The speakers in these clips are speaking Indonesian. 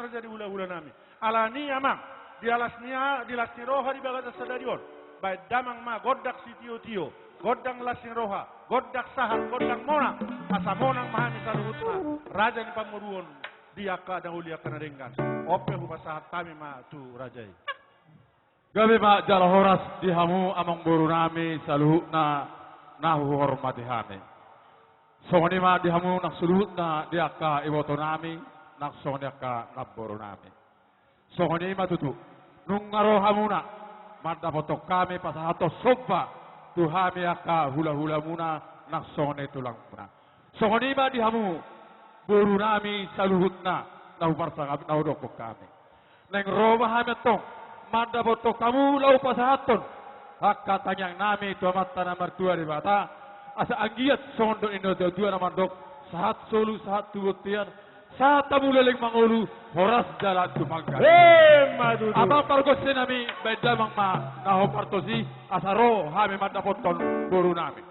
raja di hula-hula nami. Alani amang di lasni roha di bagata sadarion. Baik damang ma godak si tio-tio, godang lasni roha, godak sahar, godang monang, asa monang mahani saluhutna. Raja ni pamuruon dia ka dan ulia kana denggan. Ope huma sahat tami ma tu rajai. Gabi ma jala horas dihamu amang buru nami saluhutna nahu hormati hane. Songoni ma dihamu nak saluhutna dia ka iwoto nami nak songoni ka naboru nami. Songoni ma tutu nungaro hamuna madda potok kami pasahato sopa tuhami aka hula-hula muna nak songoni tulang puna. Songoni ma dihamu buru nami saluhutna nahu parsa kami nahu doko kami. Neng roba hametong manda boto kamu lau pasahaton hakka tanyang nami tu amat tanah mertua di bata asa anggiat sondo indo dua nama dok sahat solu sahat tuutian sahat tamu leleng mangolu horas jalan tu mangga Madudu. abang pargos nami beda mang ma naho partosi asaro hami manda boton boru nami.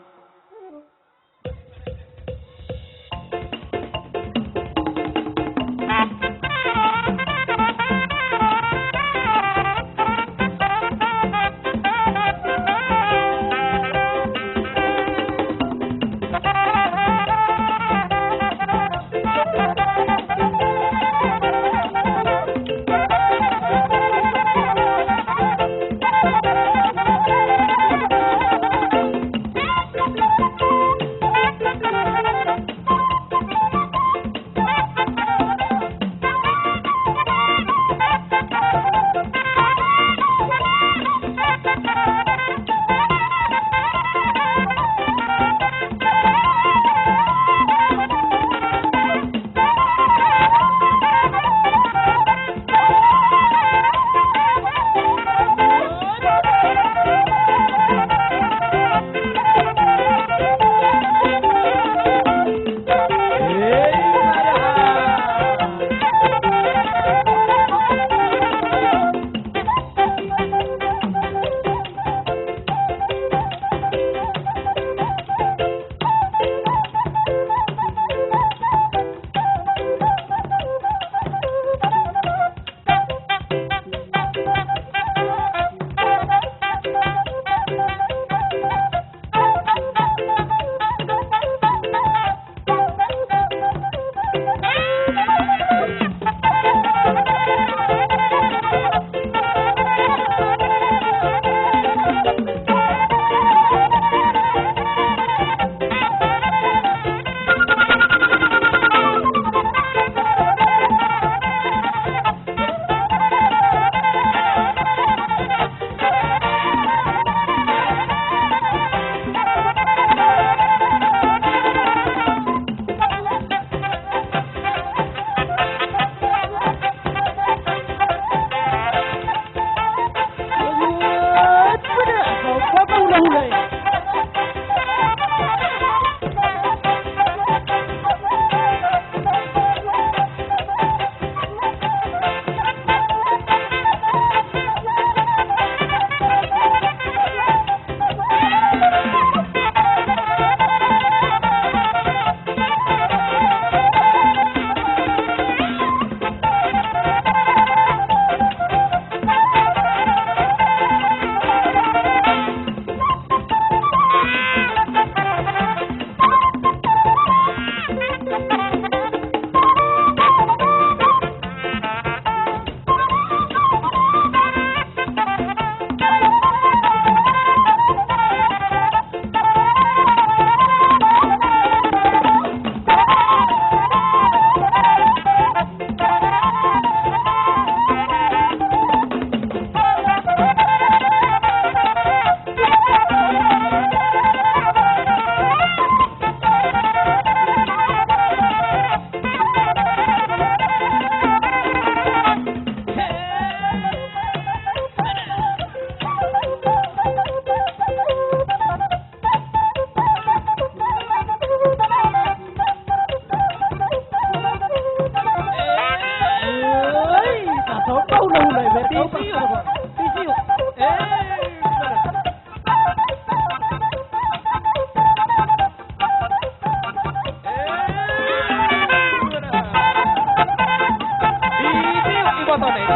botone.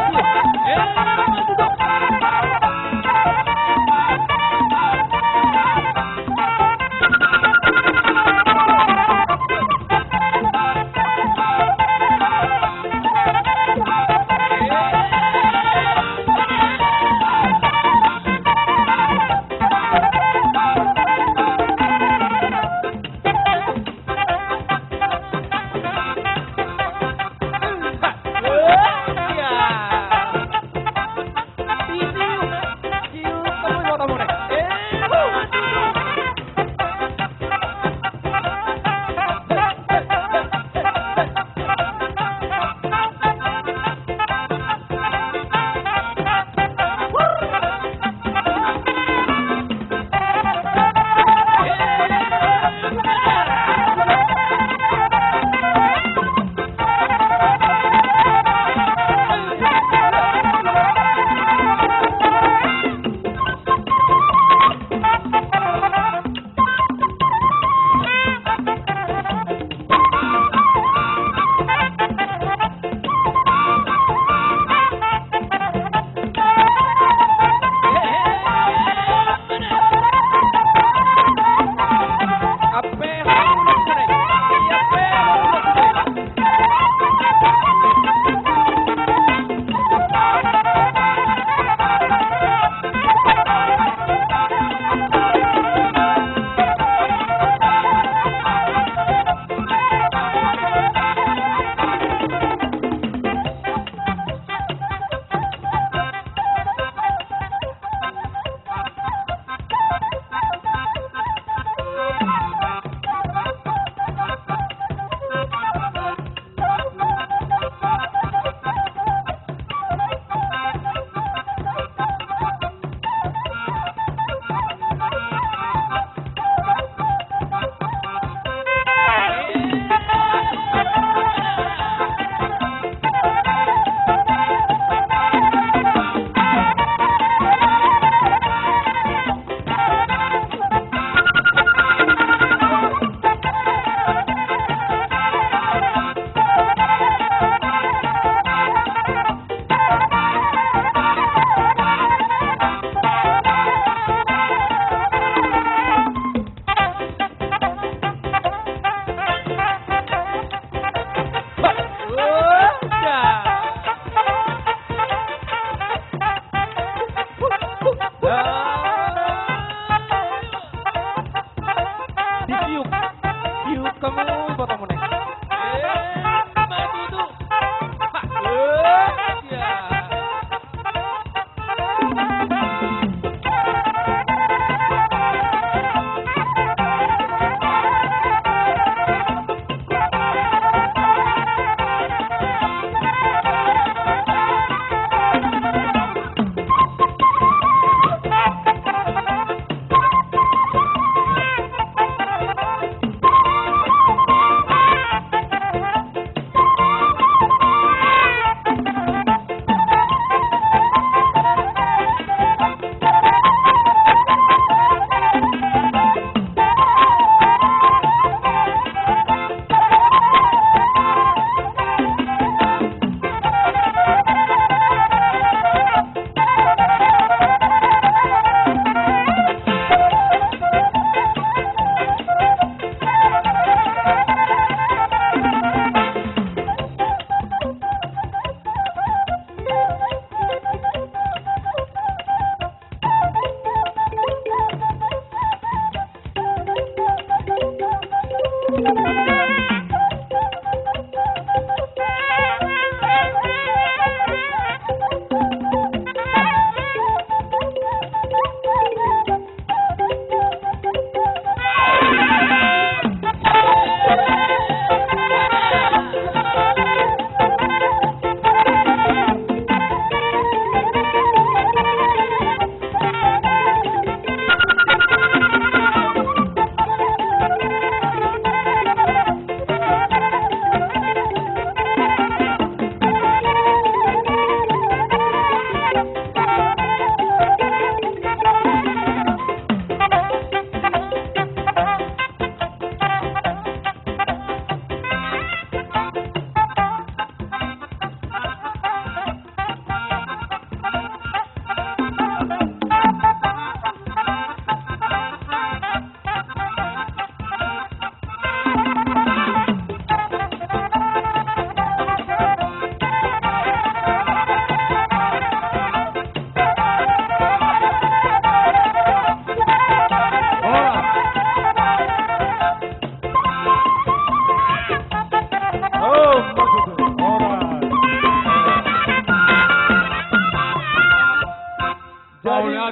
Duduk.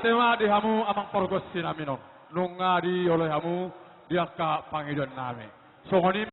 tema di hamu amang porgos sinaminon. Nung nga di oleh hamu diaka Panginoon namin. So